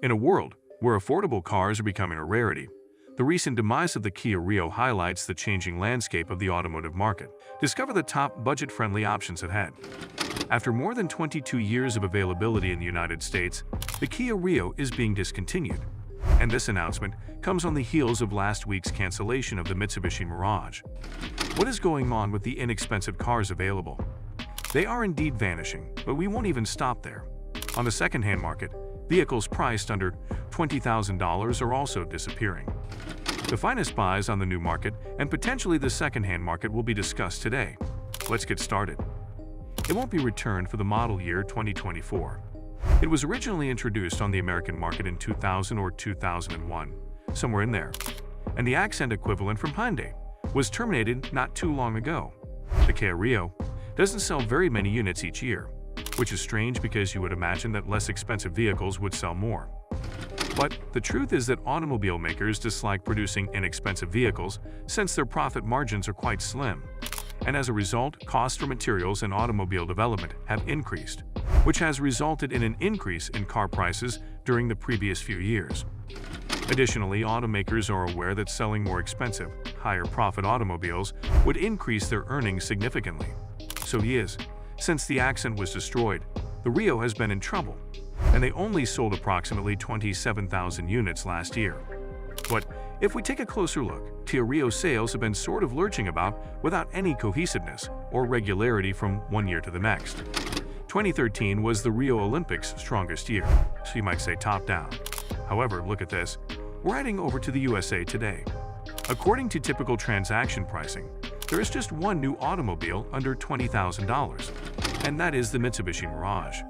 In a world where affordable cars are becoming a rarity, the recent demise of the Kia RIO highlights the changing landscape of the automotive market. Discover the top budget-friendly options ahead. After more than 22 years of availability in the United States, the Kia RIO is being discontinued, and this announcement comes on the heels of last week's cancellation of the Mitsubishi Mirage. What is going on with the inexpensive cars available? They are indeed vanishing, but we won't even stop there. On the second-hand market, vehicles priced under $20,000 are also disappearing. The finest buys on the new market and potentially the second-hand market will be discussed today. Let's get started. It won't be returned for the model year 2024. It was originally introduced on the American market in 2000 or 2001, somewhere in there, and the accent equivalent from Hyundai was terminated not too long ago. The Kia RIO doesn't sell very many units each year, which is strange because you would imagine that less expensive vehicles would sell more. But the truth is that automobile makers dislike producing inexpensive vehicles since their profit margins are quite slim, and as a result, costs for materials and automobile development have increased, which has resulted in an increase in car prices during the previous few years. Additionally, automakers are aware that selling more expensive, higher-profit automobiles would increase their earnings significantly. So since the accent was destroyed, the RIO has been in trouble, and they only sold approximately 27,000 units last year. But if we take a closer look, Kia RIO sales have been sort of lurching about without any cohesiveness or regularity from one year to the next. 2013 was the Rio Olympics' strongest year, so you might say top down. However, look at this. We're heading over to the USA today. According to typical transaction pricing, there is just one new automobile under $20,000, and that is the Mitsubishi Mirage.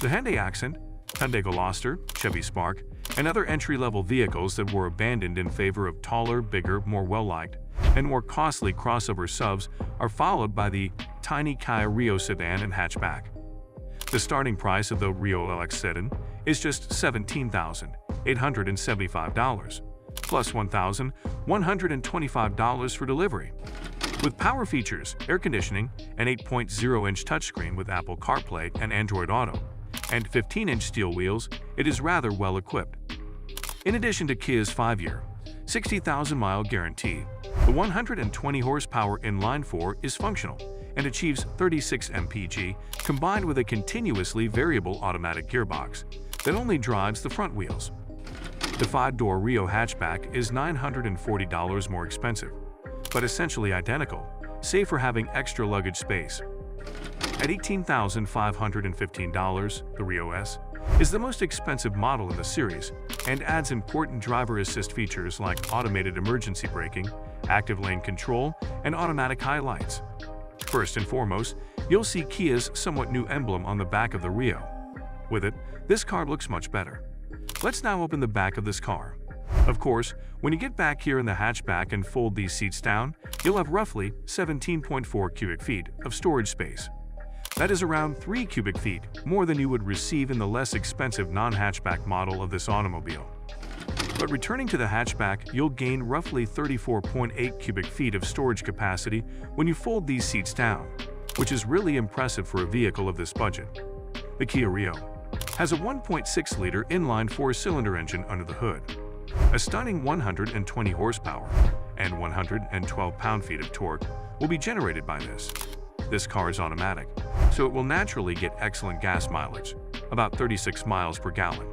The Hyundai Accent, Hyundai Veloster, Chevy Spark, and other entry-level vehicles that were abandoned in favor of taller, bigger, more well-liked, and more costly crossover SUVs are followed by the tiny Kia RIO sedan and hatchback. The starting price of the RIO LX sedan is just $17,875, plus $1,125 for delivery. With power features, air conditioning, an 8.0-inch touchscreen with Apple CarPlay and Android Auto, and 15-inch steel wheels, it is rather well equipped. In addition to Kia's 5-year, 60,000-mile guarantee, the 120 horsepower inline-4 is functional and achieves 36 mpg combined with a continuously variable automatic gearbox that only drives the front wheels. The 5-door RIO hatchback is $940 more expensive, but essentially identical, save for having extra luggage space. At $18,515, the RIO S is the most expensive model in the series and adds important driver assist features like automated emergency braking, active lane control, and automatic high lights. First and foremost, you'll see Kia's somewhat new emblem on the back of the RIO. With it, this car looks much better. Let's now open the back of this car. Of course, when you get back here in the hatchback and fold these seats down, you'll have roughly 17.4 cubic feet of storage space. That is around 3 cubic feet more than you would receive in the less expensive non-hatchback model of this automobile. But returning to the hatchback, you'll gain roughly 34.8 cubic feet of storage capacity when you fold these seats down, which is really impressive for a vehicle of this budget. The Kia RIO has a 1.6-liter inline 4-cylinder engine under the hood, a stunning 120 horsepower and 112 pound-feet of torque will be generated by this. This car is automatic, so it will naturally get excellent gas mileage, about 36 miles per gallon.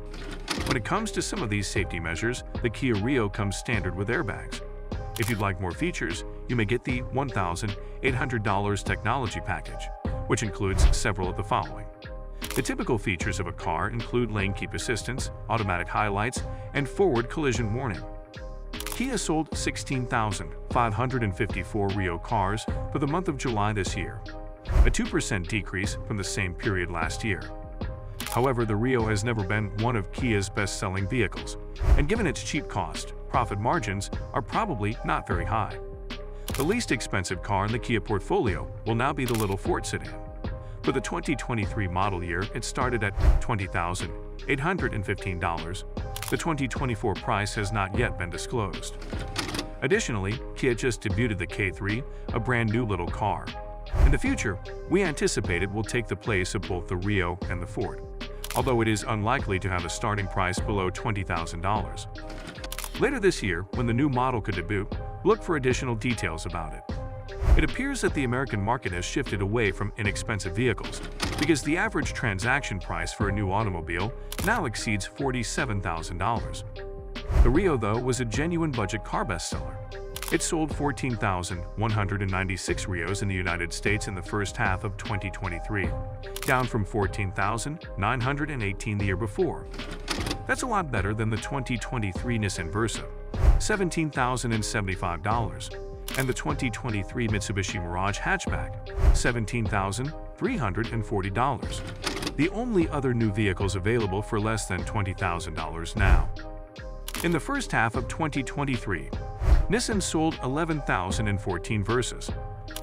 When it comes to some of these safety measures, the Kia RIO comes standard with airbags. If you'd like more features, you may get the $1,800 technology package, which includes several of the following. The typical features of a car include lane keep assistance, automatic highlights, and forward collision warning. Kia sold 16,554 RIO cars for the month of July this year, a 2% decrease from the same period last year. However, the RIO has never been one of Kia's best-selling vehicles, and given its cheap cost, profit margins are probably not very high. The least expensive car in the Kia portfolio will now be the little Ford sedan. For the 2023 model year, it started at $20,815. The 2024 price has not yet been disclosed. Additionally, Kia just debuted the K3, a brand new little car. In the future, we anticipate it will take the place of both the RIO and the Ford. although it is unlikely to have a starting price below $20,000. Later this year, when the new model could debut, look for additional details about it. It appears that the American market has shifted away from inexpensive vehicles because the average transaction price for a new automobile now exceeds $47,000. The RIO, though, was a genuine budget car bestseller. It sold 14,196 RIOs in the United States in the first half of 2023, down from 14,918 the year before. That's a lot better than the 2023 Nissan Versa, $17,075, and the 2023 Mitsubishi Mirage hatchback, $17,340. The only other new vehicles available for less than $20,000 now. In the first half of 2023, Nissan sold 11,014 Versas,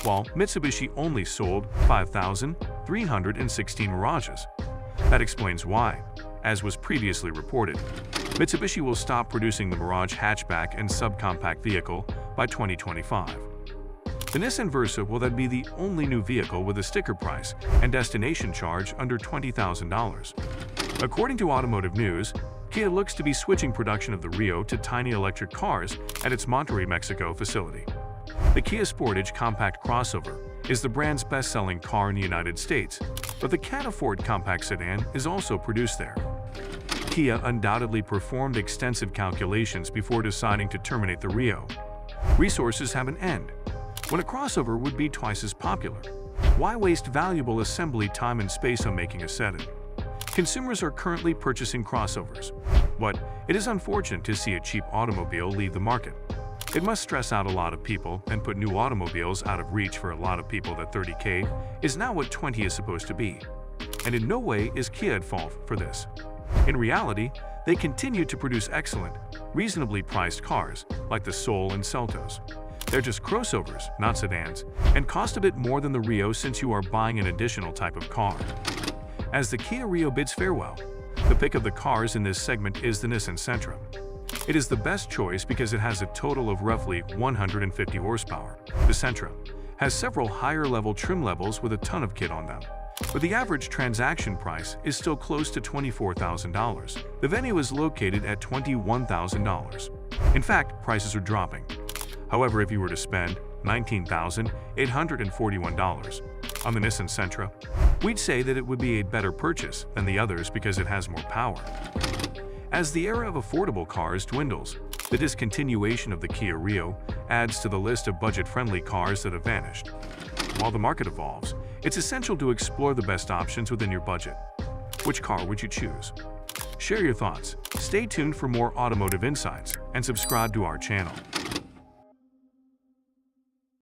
while Mitsubishi only sold 5,316 Mirages. That explains why, as was previously reported, Mitsubishi will stop producing the Mirage hatchback and subcompact vehicle by 2025. The Nissan Versa will then be the only new vehicle with a sticker price and destination charge under $20,000. According to Automotive News, Kia looks to be switching production of the RIO to tiny electric cars at its Monterrey, Mexico facility. The Kia Sportage compact crossover is the brand's best-selling car in the United States, but the can't-afford compact sedan is also produced there. Kia undoubtedly performed extensive calculations before deciding to terminate the RIO. Resources have an end. When a crossover would be twice as popular, why waste valuable assembly time and space on making a sedan? Consumers are currently purchasing crossovers, but it is unfortunate to see a cheap automobile leave the market. It must stress out a lot of people and put new automobiles out of reach for a lot of people that $30K is now what $20 is supposed to be. And in no way is Kia at fault for this. In reality, they continue to produce excellent, reasonably priced cars like the Soul and Seltos. They're just crossovers, not sedans, and cost a bit more than the RIO since you are buying an additional type of car. As the Kia RIO bids farewell, the pick of the cars in this segment is the Nissan Sentra. It is the best choice because it has a total of roughly 150 horsepower. The Sentra has several higher-level trim levels with a ton of kit on them, but the average transaction price is still close to $24,000. The Venue is located at $21,000. In fact, prices are dropping. However, if you were to spend $19,841 on the Nissan Sentra, we'd say that it would be a better purchase than the others because it has more power. As the era of affordable cars dwindles, the discontinuation of the Kia RIO adds to the list of budget-friendly cars that have vanished. While the market evolves, it's essential to explore the best options within your budget. Which car would you choose? Share your thoughts, stay tuned for more automotive insights, and subscribe to our channel.